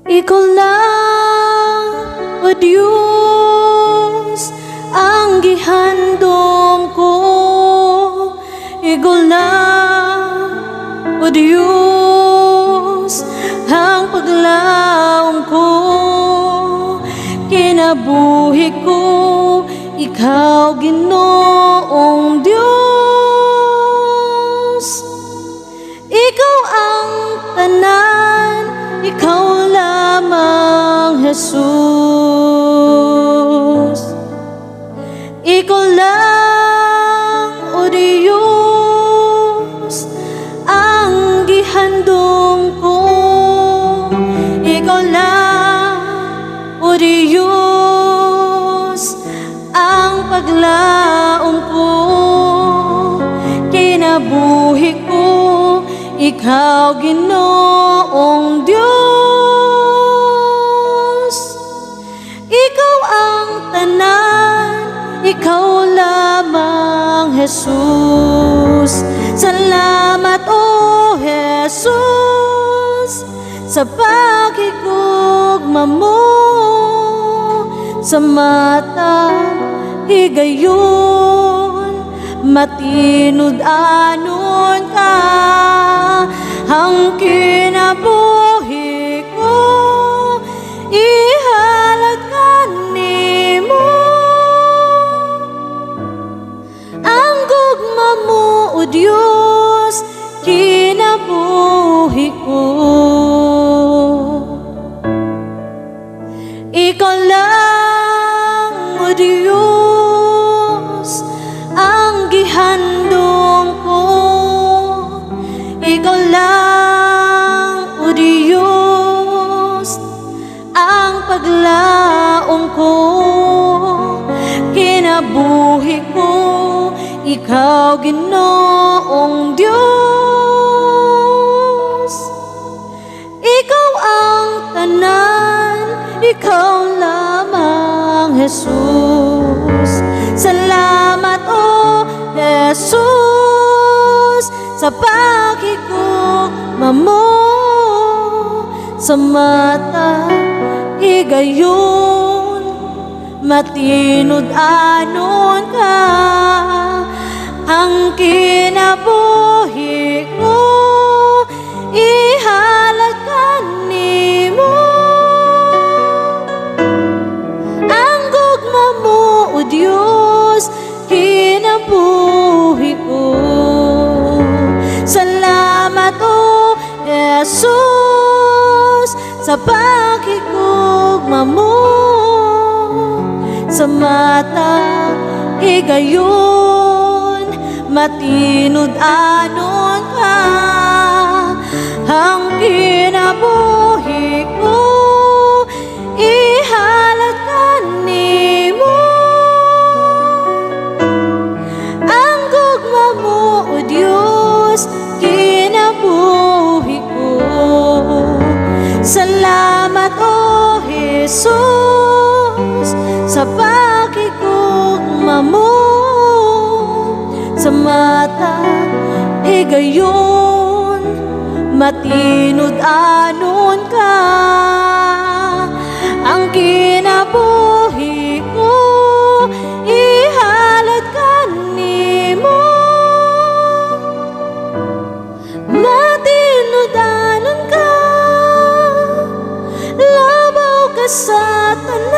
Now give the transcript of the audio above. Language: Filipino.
Ikaw lang, O Diyos, ang gihandom ko. Ikaw lang, O Diyos, ang paglaom ko. Kinabuhi ko, Ikaw Ginoong Diyos. Ikaw ang tanan, Ikaw lamang, Jesus. Ikaw lang, O Diyos, ang gihandom ko. Ikaw lang, O Diyos, ang paglaom ko. Kinabuhi ko, Ikaw Ginoong Diyos. Ikaw ang tanan, Ikaw lamang, Jesus. Salamat, O Jesus, sa pakikugma mo. Sa mata higayon, matinud-anon ka. Ang kinabuhi ko, ihalad ka nimo. Ang gugma mo, O Diyos, kinabuhi ko. Ikaw lang, O Diyos, ang gihandom ko. Ikaw lang, O Diyos, ang paglaom ko. Kinabuhi ko, Ikaw Ginoong Diyos. Ikaw ang tanan, Ikaw lamang, Jesus. Salamat, O Jesus, sa pakikugma mo. Sa mata higayon, matinud-anon ka. Ang kinabuhi ko, ihalad ka nimo. Ang gugma mo, O Diyos, kinabuhi ko. Salamat, O Jesus, sa pakikugma mo. Sa mata higayon, matinud-anon ka. Ang kinabuhi ko, ihalad ka nimo. Ang gugma mo, O Diyos, kinabuhi ko. Salamat, O Jesus, sa pakikugma mo. Sa mata higayon, matinud-anon ka. Ang kinabuhi ko, ihalad ka nimo. Matinud-anon ka, labaw ka sa tanan.